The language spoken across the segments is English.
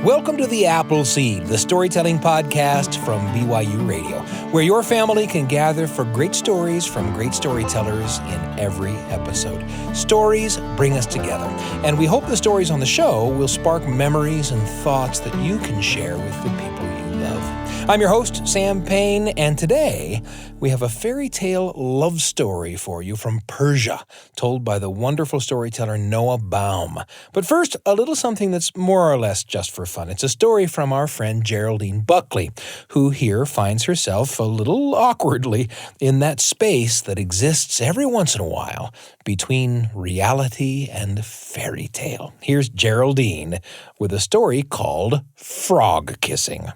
Welcome to The Apple Seed, the storytelling podcast from BYU Radio, where your family can gather for great stories from great storytellers in every episode. Stories bring us together, and we hope the stories on the show will spark memories and thoughts that you can share with the people you love. I'm your host, Sam Payne, and today we have a fairy tale love story for you from Persia, told by the wonderful storyteller Noa Baum. But first, a little something that's more or less just for fun. It's a story from our friend Geraldine Buckley, who here finds herself a little awkwardly in that space that exists every once in a while between reality and fairy tale. Here's Geraldine with a story called Frog Kissing.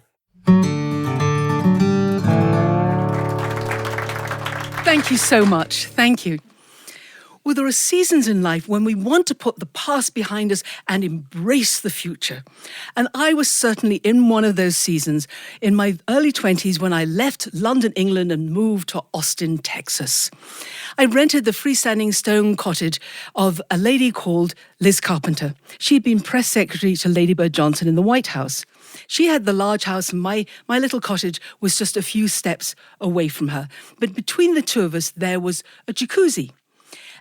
Thank you so much. Thank you. Well, there are seasons in life when we want to put the past behind us and embrace the future. And I was certainly in one of those seasons in my early 20s when I left London, England and moved to Austin, Texas. I rented the freestanding stone cottage of a lady called Liz Carpenter. She'd been press secretary to Lady Bird Johnson in the White House. She had the large house and my little cottage was just a few steps away from her. But between the two of us, there was a jacuzzi.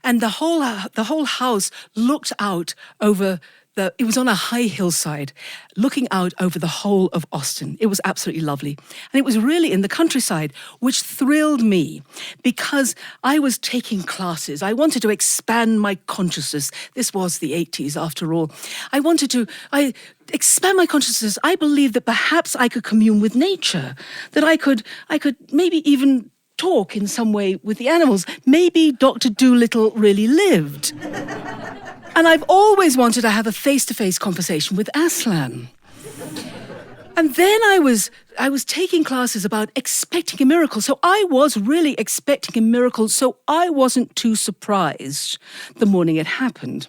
And the whole house looked out over it was on a high hillside, looking out over the whole of Austin. It was absolutely lovely. And it was really in the countryside, which thrilled me because I was taking classes. I wanted to expand my consciousness. This was the 80s, after all. I expand my consciousness. I believed that perhaps I could commune with nature, that I could maybe even talk in some way with the animals. Maybe Dr. Dolittle really lived. And I've always wanted to have a face-to-face conversation with Aslan. And then I was taking classes about expecting a miracle. So I was really expecting a miracle, so I wasn't too surprised the morning it happened.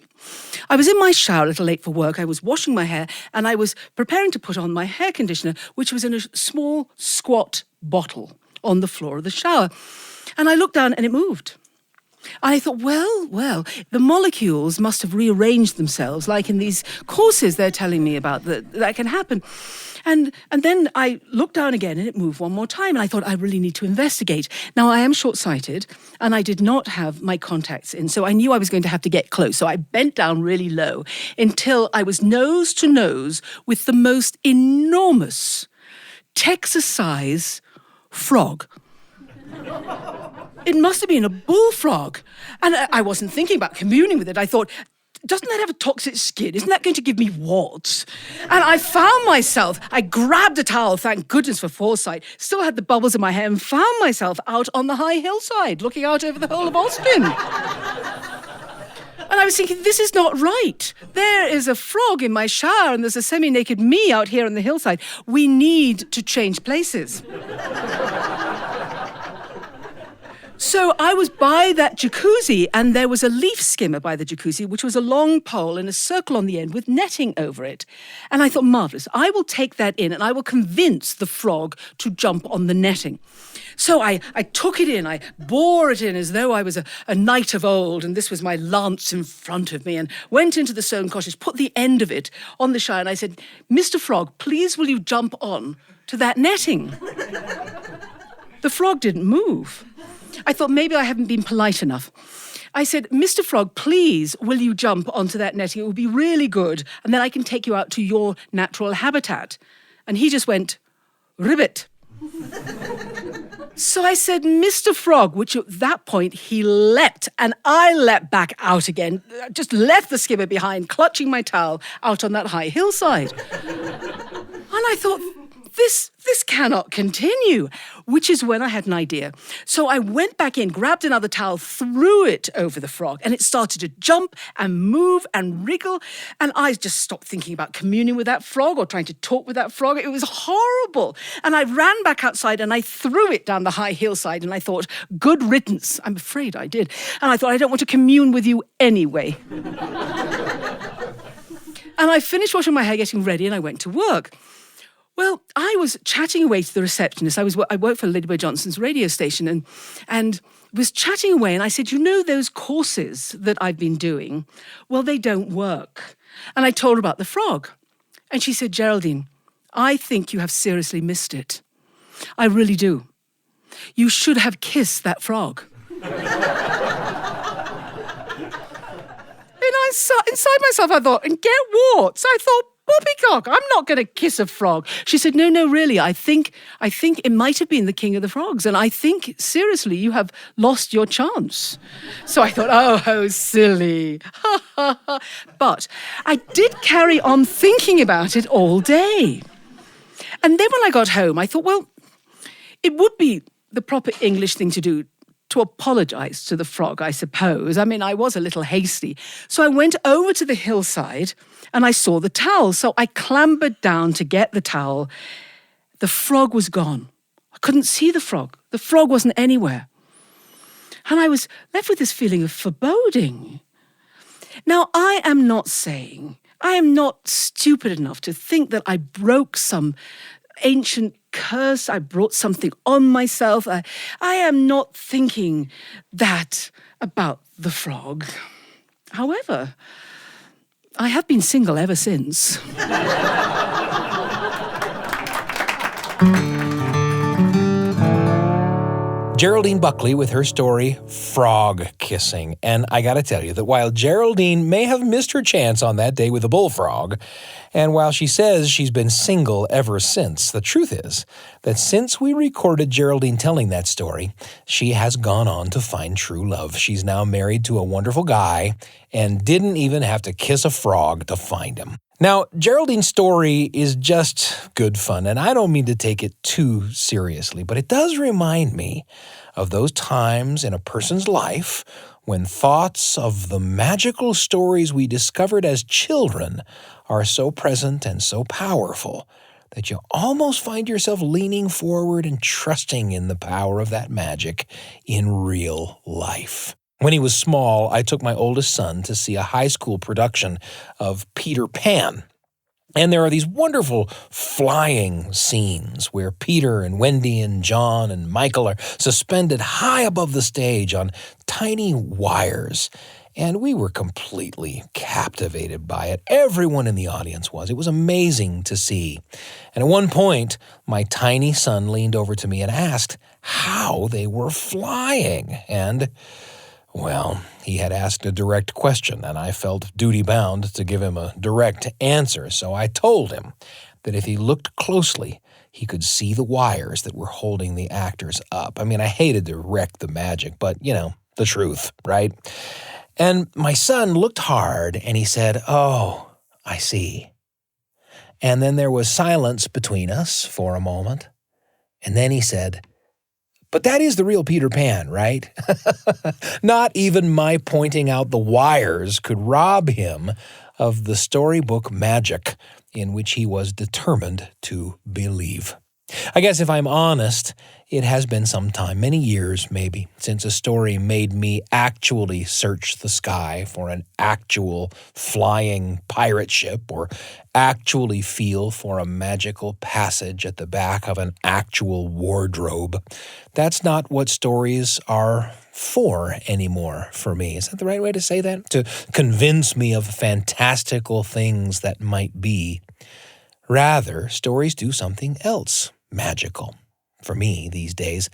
I was in my shower a little late for work. I was washing my hair and I was preparing to put on my hair conditioner, which was in a small, squat bottle on the floor of the shower. And I looked down and it moved. I thought, well, the molecules must have rearranged themselves, like in these courses they're telling me about that can happen. And then I looked down again and it moved one more time. And I thought, I really need to investigate. Now, I am short-sighted and I did not have my contacts in, so I knew I was going to have to get close. So I bent down really low until I was nose to nose with the most enormous Texas-size frog. It must have been a bullfrog. And I wasn't thinking about communing with it. I thought, doesn't that have a toxic skin? Isn't that going to give me warts? And I found myself, I grabbed a towel, thank goodness for foresight, still had the bubbles in my hair, and found myself out on the high hillside, looking out over the whole of Austin. And I was thinking, this is not right. There is a frog in my shower and there's a semi-naked me out here on the hillside. We need to change places. So I was by that jacuzzi and there was a leaf skimmer by the jacuzzi, which was a long pole and a circle on the end with netting over it. And I thought, marvelous, I will take that in and I will convince the frog to jump on the netting. So I took it in, I bore it in as though I was a knight of old and this was my lance in front of me, and went into the stone cottage, put the end of it on the shower and I said, Mr. Frog, please will you jump on to that netting? The frog didn't move. I thought maybe I haven't been polite enough. I said, Mr. Frog, please, will you jump onto that netting? It would be really good. And then I can take you out to your natural habitat. And he just went, ribbit. So I said, Mr. Frog, which at that point he leapt, and I leapt back out again, just left the skimmer behind, clutching my towel out on that high hillside. And I thought, this cannot continue, which is when I had an idea. So I went back in, grabbed another towel, threw it over the frog, and it started to jump and move and wriggle. And I just stopped thinking about communing with that frog or trying to talk with that frog. It was horrible. And I ran back outside and I threw it down the high hillside and I thought, good riddance. I'm afraid I did. And I thought, I don't want to commune with you anyway. And I finished washing my hair, getting ready, and I went to work. Well, I was chatting away to the receptionist. I worked for Lady Bird Johnson's radio station and was chatting away. And I said, you know, those courses that I've been doing, well, they don't work. And I told her about the frog. And she said, Geraldine, I think you have seriously missed it. I really do. You should have kissed that frog. And inside myself, I thought, and get what? I thought, Poppycock, I'm not going to kiss a frog. She said, no, really, I think it might have been the king of the frogs. And I think, seriously, you have lost your chance. So I thought, oh, how silly. But I did carry on thinking about it all day. And then when I got home, I thought, well, it would be the proper English thing to do to apologize to the frog, I suppose. I mean, I was a little hasty. So I went over to the hillside and I saw the towel. So I clambered down to get the towel. The frog was gone. I couldn't see the frog. The frog wasn't anywhere. And I was left with this feeling of foreboding. Now, I am not stupid enough to think that I broke some ancient curse. I brought something on myself. I am not thinking that about the frog. However, I have been single ever since. Geraldine Buckley with her story, Frog Kissing. And I gotta tell you that while Geraldine may have missed her chance on that day with a bullfrog, and while she says she's been single ever since, the truth is that since we recorded Geraldine telling that story, she has gone on to find true love. She's now married to a wonderful guy and didn't even have to kiss a frog to find him. Now, Geraldine's story is just good fun, and I don't mean to take it too seriously, but it does remind me of those times in a person's life when thoughts of the magical stories we discovered as children are so present and so powerful that you almost find yourself leaning forward and trusting in the power of that magic in real life. When he was small, I took my oldest son to see a high school production of Peter Pan. And there are these wonderful flying scenes where Peter and Wendy and John and Michael are suspended high above the stage on tiny wires. And we were completely captivated by it. Everyone in the audience was. It was amazing to see. And at one point, my tiny son leaned over to me and asked how they were flying. And well, he had asked a direct question, and I felt duty-bound to give him a direct answer. So I told him that if he looked closely, he could see the wires that were holding the actors up. I mean, I hated to wreck the magic, but, the truth, right? And my son looked hard, and he said, "Oh, I see." And then there was silence between us for a moment. And then he said, "But that is the real Peter Pan, right?" Not even my pointing out the wires could rob him of the storybook magic in which he was determined to believe. I guess if I'm honest, it has been some time, many years maybe, since a story made me actually search the sky for an actual flying pirate ship or actually feel for a magical passage at the back of an actual wardrobe. That's not what stories are for anymore for me. Is that the right way to say that? To convince me of fantastical things that might be. Rather, stories do something else magical. For me, these days,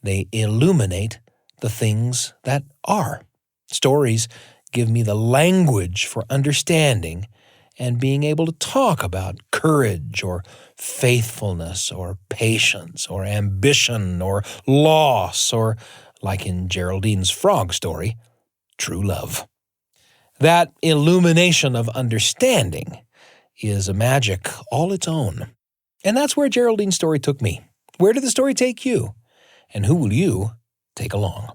they illuminate the things that are. Stories give me the language for understanding and being able to talk about courage or faithfulness or patience or ambition or loss or, like in Geraldine's frog story, true love. That illumination of understanding is a magic all its own. And that's where Geraldine's story took me. Where did the story take you? And who will you take along?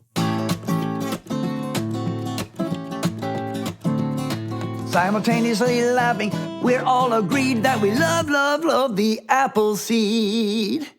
Simultaneously laughing, we're all agreed that we love, love, love the apple seed.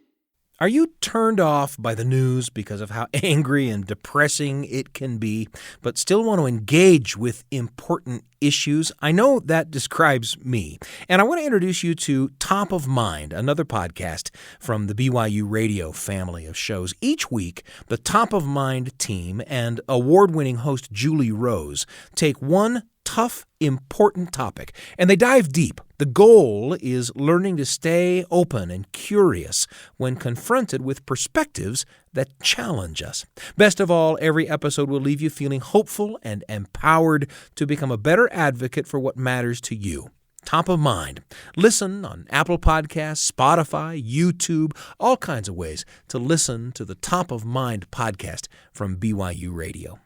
Are you turned off by the news because of how angry and depressing it can be, but still want to engage with important issues? I know that describes me. And I want to introduce you to Top of Mind, another podcast from the BYUradio family of shows. Each week, the Top of Mind team and award-winning host Julie Rose take one tough, important topic, and they dive deep. The goal is learning to stay open and curious when confronted with perspectives that challenge us. Best of all, every episode will leave you feeling hopeful and empowered to become a better advocate for what matters to you. Top of mind. Listen on Apple Podcasts, Spotify, YouTube, all kinds of ways to listen to the Top of Mind podcast from BYU Radio.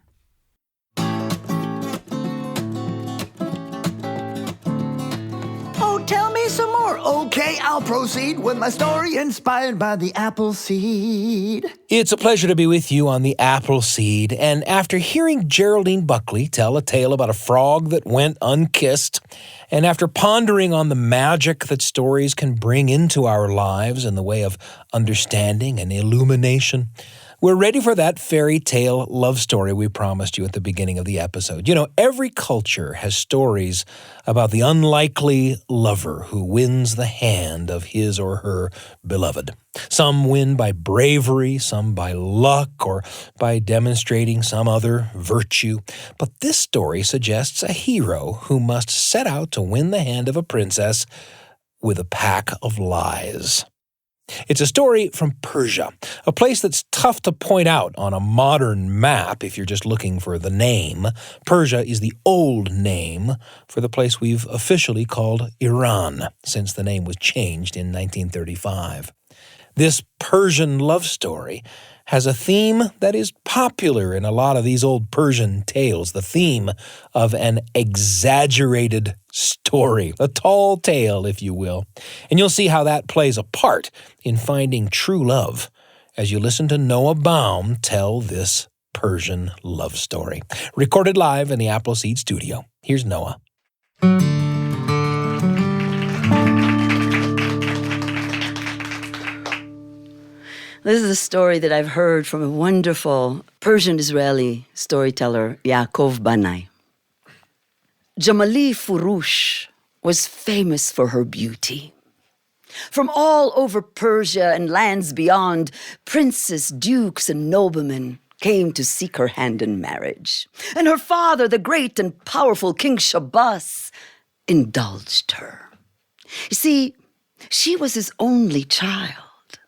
Oh, tell me some more. Okay, I'll proceed with my story inspired by the apple seed. It's a pleasure to be with you on the Apple Seed, and after hearing Geraldine Buckley tell a tale about a frog that went unkissed, and after pondering on the magic that stories can bring into our lives in the way of understanding and illumination, we're ready for that fairy tale love story we promised you at the beginning of the episode. You know, every culture has stories about the unlikely lover who wins the hand of his or her beloved. Some win by bravery, some by luck, or by demonstrating some other virtue. But this story suggests a hero who must set out to win the hand of a princess with a pack of lies. It's a story from Persia, a place that's tough to point out on a modern map if you're just looking for the name. Persia is the old name for the place we've officially called Iran, since the name was changed in 1935. This Persian love story has a theme that is popular in a lot of these old Persian tales, the theme of an exaggerated story, a tall tale, if you will. And you'll see how that plays a part in finding true love as you listen to Noa Baum tell this Persian love story. Recorded live in the Appleseed studio. Here's Noa. This is a story that I've heard from a wonderful Persian-Israeli storyteller, Yaakov Banai. Jamali Furush was famous for her beauty. From all over Persia and lands beyond, princes, dukes, and noblemen came to seek her hand in marriage. And her father, the great and powerful King Shabbas, indulged her. You see, she was his only child.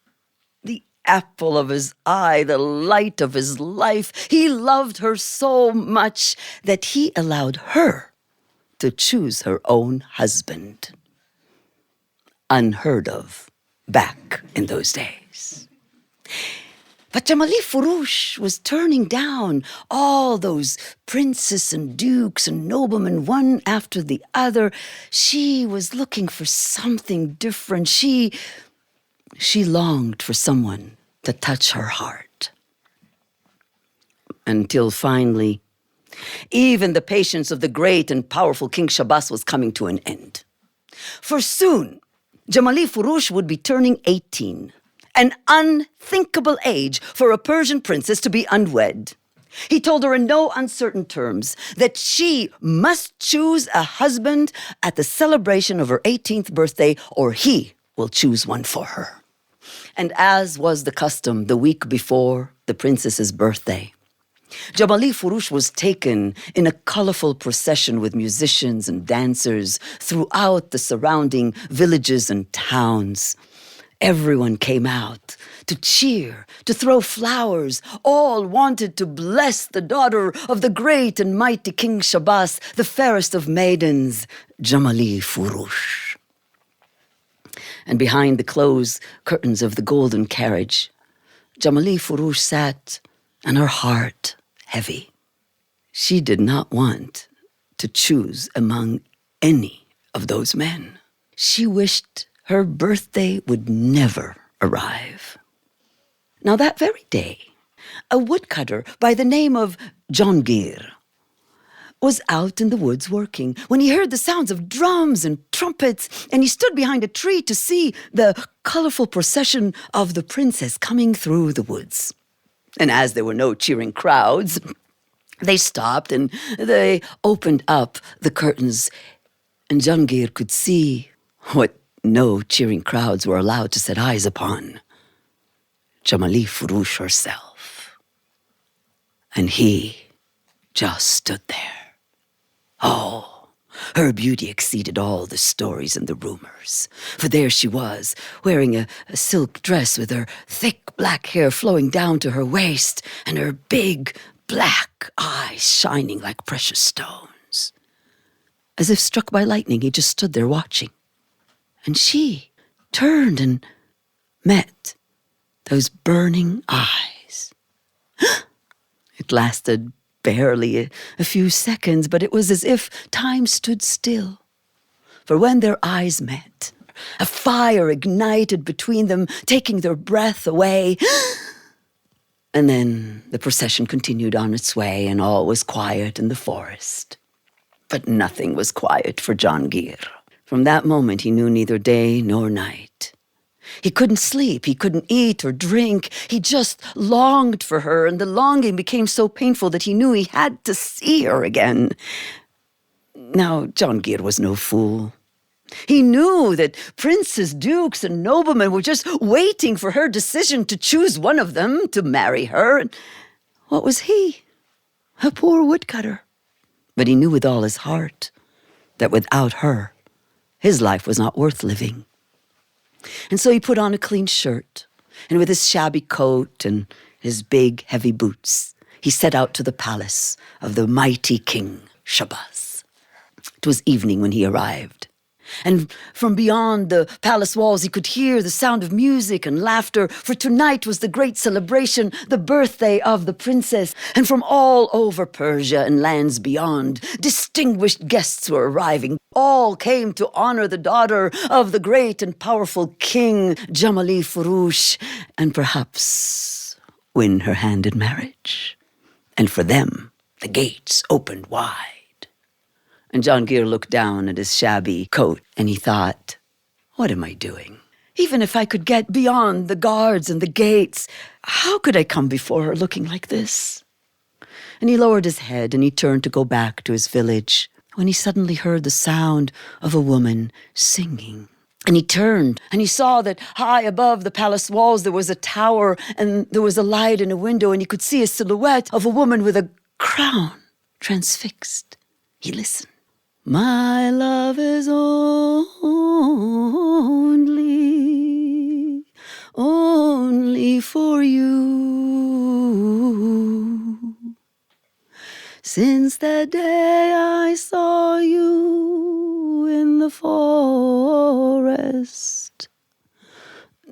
The apple of his eye, the light of his life. He loved her so much that he allowed her to choose her own husband. Unheard of back in those days. But Jamali Furush was turning down all those princes and dukes and noblemen one after the other. She was looking for something different. She longed for someone to touch her heart. Until finally, even the patience of the great and powerful King Shabbas was coming to an end. For soon, Jamali Furush would be turning 18, an unthinkable age for a Persian princess to be unwed. He told her in no uncertain terms that she must choose a husband at the celebration of her 18th birthday, or he will choose one for her. And as was the custom the week before the princess's birthday, Jamali Furush was taken in a colorful procession with musicians and dancers throughout the surrounding villages and towns. Everyone came out to cheer, to throw flowers. All wanted to bless the daughter of the great and mighty King Shabbas, the fairest of maidens, Jamali Furush. And behind the closed curtains of the golden carriage, Jamali Furush sat, and her heart heavy. She did not want to choose among any of those men. She wished her birthday would never arrive. Now that very day, a woodcutter by the name of Jongir was out in the woods working when he heard the sounds of drums and trumpets, and he stood behind a tree to see the colorful procession of the princess coming through the woods. And as there were no cheering crowds, they stopped and they opened up the curtains, and Jongir could see what no cheering crowds were allowed to set eyes upon: Jamali Furush herself. And he just stood there. Oh, Her beauty exceeded all the stories and the rumors. For there she was, wearing a silk dress with her thick black hair flowing down to her waist, and her big black eyes shining like precious stones. As if struck by lightning, he just stood there watching. And she turned and met those burning eyes. It lasted barely a few seconds, but it was as if time stood still. For when their eyes met, a fire ignited between them, taking their breath away. And then the procession continued on its way, and all was quiet in the forest. But nothing was quiet for Jahangir. From that moment, he knew neither day nor night. He couldn't sleep, he couldn't eat or drink. He just longed for her, and the longing became so painful that he knew he had to see her again. Now, Jahangir was no fool. He knew that princes, dukes, and noblemen were just waiting for her decision to choose one of them to marry her. And what was he? A poor woodcutter. But he knew with all his heart that without her, his life was not worth living. And so he put on a clean shirt, and with his shabby coat and his big, heavy boots, he set out to the palace of the mighty King Shahbaz. It was evening when he arrived. And from beyond the palace walls, he could hear the sound of music and laughter, for tonight was the great celebration, the birthday of the princess. And from all over Persia and lands beyond, distinguished guests were arriving. All came to honor the daughter of the great and powerful King Jamali Furush, and perhaps win her hand in marriage. And for them, the gates opened wide. And Jahangir looked down at his shabby coat, and he thought, what am I doing? Even if I could get beyond the guards and the gates, how could I come before her looking like this? And he lowered his head, and he turned to go back to his village, when he suddenly heard the sound of a woman singing. And he turned, and he saw that high above the palace walls there was a tower, and there was a light in a window, and he could see a silhouette of a woman with a crown transfixed. He listened. My love is only for you. Since the day I saw you in the forest,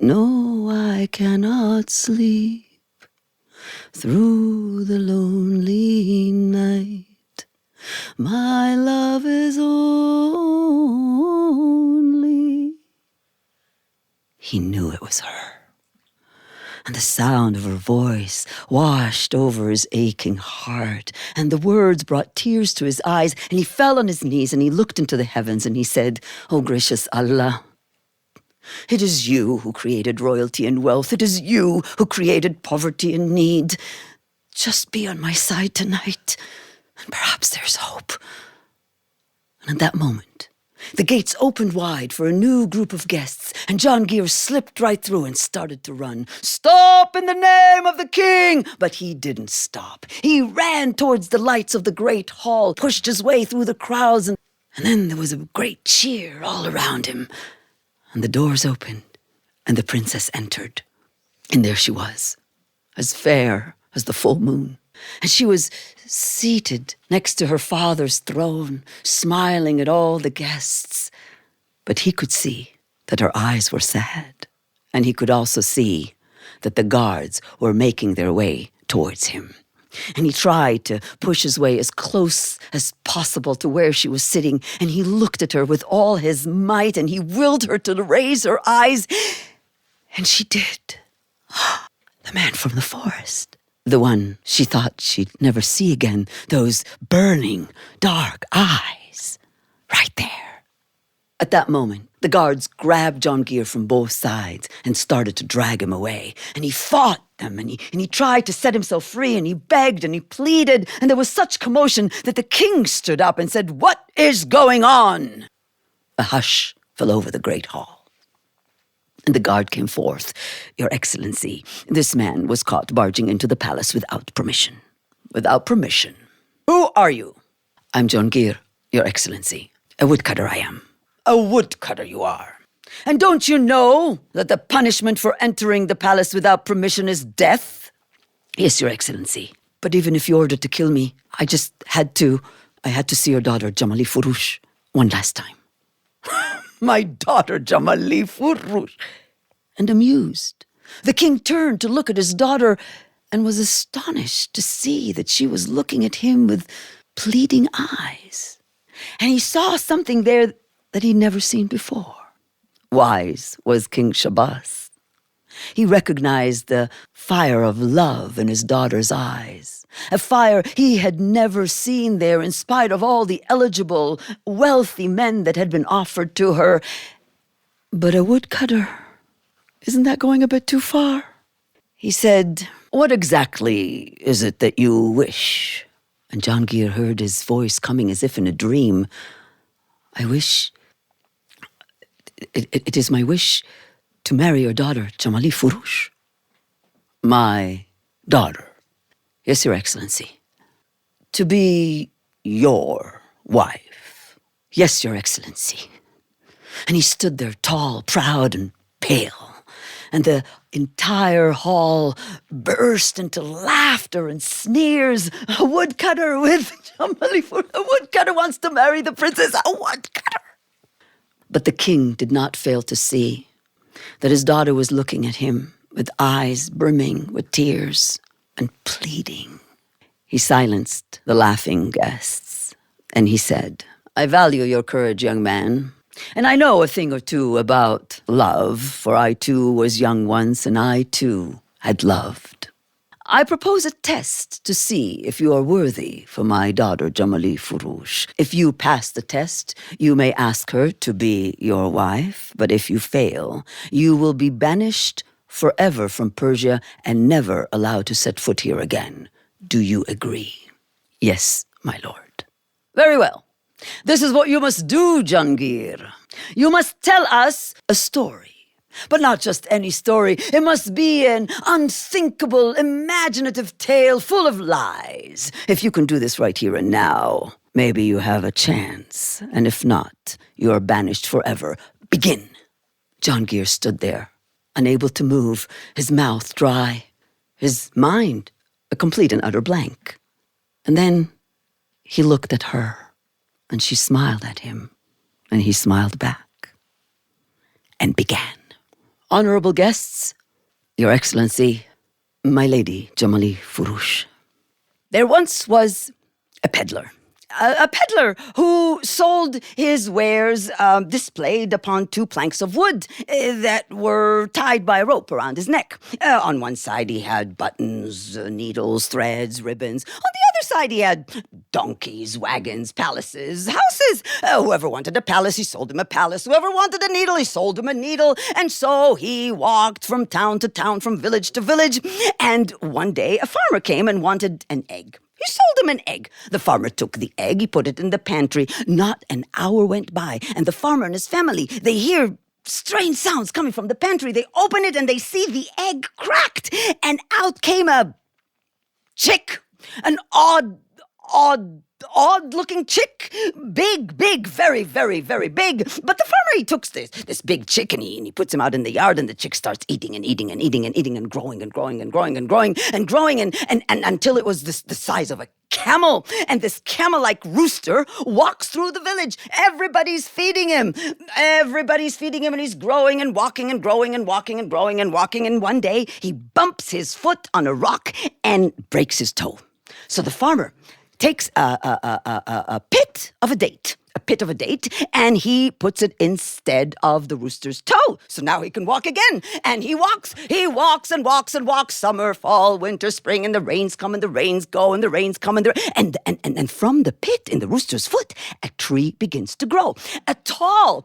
no, I cannot sleep through the lonely night. My love is only. He knew it was her. And the sound of her voice washed over his aching heart, and the words brought tears to his eyes, and he fell on his knees, and he looked into the heavens, and he said, "Oh, gracious Allah, it is you who created royalty and wealth. It is you who created poverty and need. Just be on my side tonight, and perhaps there's hope." And at that moment, the gates opened wide for a new group of guests, and Jahangir slipped right through and started to run. "Stop in the name of the king!" But he didn't stop. He ran towards the lights of the great hall, pushed his way through the crowds, and then there was a great cheer all around him. And the doors opened, and the princess entered. And there she was, as fair as the full moon. And she was seated next to her father's throne, smiling at all the guests. But he could see that her eyes were sad, and he could also see that the guards were making their way towards him. And he tried to push his way as close as possible to where she was sitting, and he looked at her with all his might, and he willed her to raise her eyes. And she did. The man from the forest. The one she thought she'd never see again. Those burning, dark eyes. Right there. At that moment, the guards grabbed Jahangir from both sides and started to drag him away. And he fought them, and he tried to set himself free, and he begged and he pleaded. And there was such commotion that the king stood up and said, "What is going on?" A hush fell over the great hall. And the guard came forth. "Your Excellency, this man was caught barging into the palace without permission." "Without permission? Who are you?" "I'm Jahangir, Your Excellency." A woodcutter I am. A woodcutter you are. And don't you know that the punishment for entering the palace without permission is death? Yes, Your Excellency. But even if you ordered to kill me, I had to see your daughter, Jamali Furush, one last time. My daughter, Jamali Furush. And amused, the king turned to look at his daughter and was astonished to see that she was looking at him with pleading eyes. And he saw something there that he'd never seen before. Wise was King Shabbas. He recognized the fire of love in his daughter's eyes, a fire he had never seen there in spite of all the eligible, wealthy men that had been offered to her. But a woodcutter, isn't that going a bit too far? He said, "What exactly is it that you wish?" And Jahangir heard his voice coming as if in a dream. "I wish... It is my wish to marry your daughter, Jamali Furush." "My daughter?" "Yes, Your Excellency." "To be your wife?" "Yes, Your Excellency." And he stood there tall, proud, and pale. And the entire hall burst into laughter and sneers. A woodcutter with Jamali Furush. A woodcutter wants to marry the princess. A woodcutter. But the king did not fail to see that his daughter was looking at him with eyes brimming with tears and pleading. He silenced the laughing guests, and he said, "I value your courage, young man, and I know a thing or two about love, for I too was young once, and I too had loved. I propose a test to see if you are worthy for my daughter, Jamali Furush. If you pass the test, you may ask her to be your wife, but if you fail, you will be banished forever from Persia and never allowed to set foot here again. Do you agree?" "Yes, my lord." "Very well. This is what you must do, Jahangir. You must tell us a story. But not just any story. It must be an unthinkable, imaginative tale full of lies. If you can do this right here and now, maybe you have a chance. And if not, you are banished forever. Begin." Jahangir stood there, unable to move, his mouth dry, his mind a complete and utter blank. And then he looked at her, and she smiled at him, and he smiled back, and began. "Honorable guests, Your Excellency, my lady Jamali Furush. There once was a peddler. A peddler who sold his wares displayed upon 2 planks of wood that were tied by a rope around his neck. On one side he had buttons, needles, threads, ribbons. On the other side he had donkeys, wagons, palaces, houses. Whoever wanted a palace, he sold him a palace. Whoever wanted a needle, he sold him a needle. And so he walked from town to town, from village to village. And one day a farmer came and wanted an egg. He sold him an egg. The farmer took the egg, he put it in the pantry. Not an hour went by, and the farmer and his family, they hear strange sounds coming from the pantry. They open it, and they see the egg cracked, and out came a chick, an odd-looking chick. Big, very, very, very big. But the farmer, he took this big chick and he puts him out in the yard, and the chick starts eating and eating and eating and eating and growing and growing and growing and growing and growing and until it was the size of a camel. And this camel-like rooster walks through the village. Everybody's feeding him. And he's growing and walking and growing and walking and growing and walking. And one day he bumps his foot on a rock and breaks his toe. So the farmer takes a pit of a date, and he puts it instead of the rooster's toe. So now he can walk again. And he walks and walks and walks. Summer, fall, winter, spring, and the rains come and the rains go and the rains come and from the pit in the rooster's foot, a tree begins to grow. A tall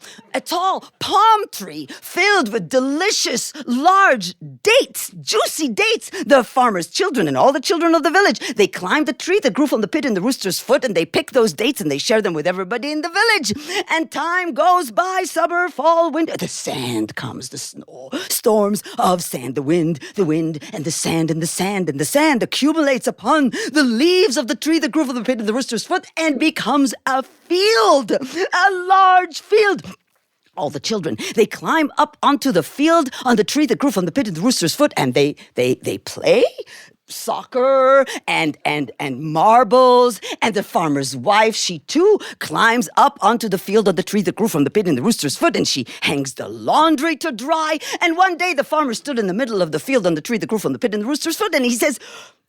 palm tree filled with delicious, large dates, juicy dates. The farmer's children and all the children of the village, they climb the tree that grew from the pit in the rooster's foot, and they pick those dates and they share them with everybody in the village. And time goes by, summer, fall, winter. The sand comes, the snow, storms of sand, the wind, and the sand, and the sand, and the sand accumulates upon the leaves of the tree that grew from the pit of the rooster's foot and becomes a field, a large field. All the children, they climb up onto the field on the tree that grew from the pit of the rooster's foot, and they play soccer and marbles. And the farmer's wife, she too climbs up onto the field of the tree that grew from the pit in the rooster's foot, and she hangs the laundry to dry. And one day the farmer stood in the middle of the field on the tree that grew from the pit in the rooster's foot, and he says,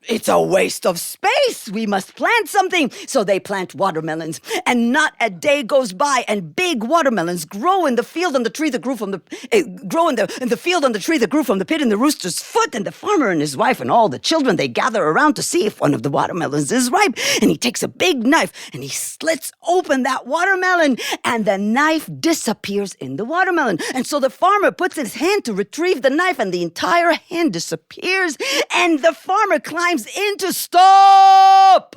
"It's a waste of space. We must plant something." So they plant watermelons, and not a day goes by, and big watermelons grow in the field on the tree that grew from the in the field on the tree that grew from the pit in the rooster's foot. And the farmer and his wife and all the children, they gather around to see if one of the watermelons is ripe. And he takes a big knife and he slits open that watermelon, and the knife disappears in the watermelon. And so the farmer puts his hand to retrieve the knife, and the entire hand disappears, and the farmer climbs in to stop.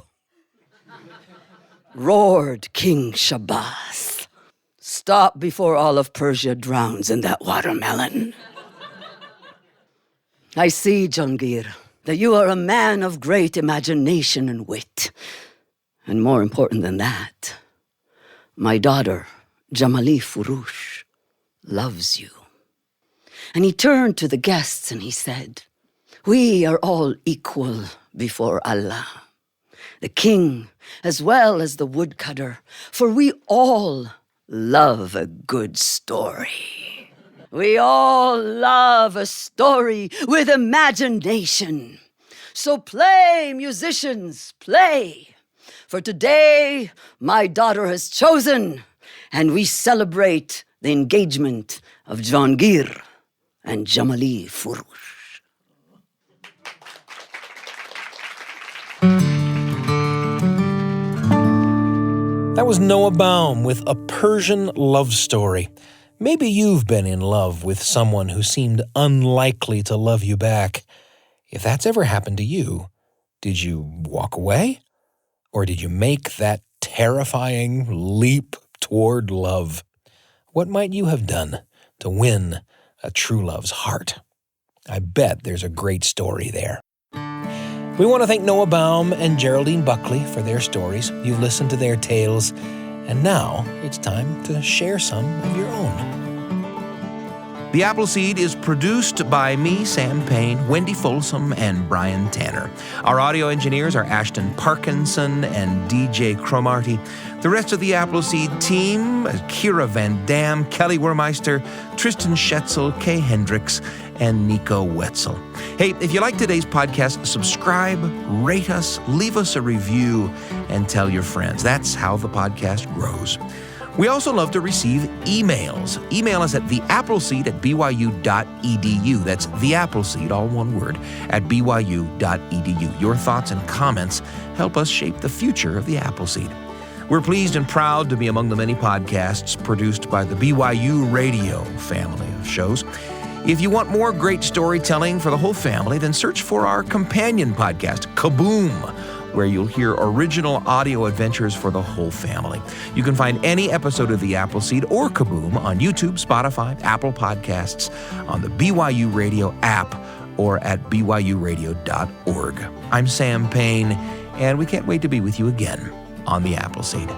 Roared King Shabbas, "Stop before all of Persia drowns in that watermelon." I see, Jahangir, that you are a man of great imagination and wit. And more important than that, my daughter, Jamali Furush, loves you. And he turned to the guests and he said, "We are all equal before Allah, the king as well as the woodcutter, for we all love a good story. We all love a story with imagination. So play, musicians, play. For today, my daughter has chosen, and we celebrate the engagement of Jahangir and Jamali Furush." That was Noa Baum with A Persian Love Story. Maybe you've been in love with someone who seemed unlikely to love you back. If that's ever happened to you, did you walk away? Or did you make that terrifying leap toward love? What might you have done to win a true love's heart? I bet there's a great story there. We want to thank Noa Baum and Geraldine Buckley for their stories. You've listened to their tales, and now it's time to share some of your own. The Appleseed is produced by me, Sam Payne, Wendy Folsom, and Brian Tanner. Our audio engineers are Ashton Parkinson and DJ Cromarty. The rest of the Appleseed team, Kira Van Dam, Kelly Wermeister, Tristan Schetzel, Kay Hendricks, and Nico Wetzel. Hey, if you like today's podcast, subscribe, rate us, leave us a review, and tell your friends. That's how the podcast grows. We also love to receive emails. Email us at theappleseed@byu.edu. That's theappleseed, all one word, at byu.edu. Your thoughts and comments help us shape the future of the Appleseed. We're pleased and proud to be among the many podcasts produced by the BYUradio family of shows. If you want more great storytelling for the whole family, then search for our companion podcast, Kaboom, where you'll hear original audio adventures for the whole family. You can find any episode of The Appleseed or Kaboom on YouTube, Spotify, Apple Podcasts, on the BYU Radio app, or at byuradio.org. I'm Sam Payne, and we can't wait to be with you again on The Appleseed.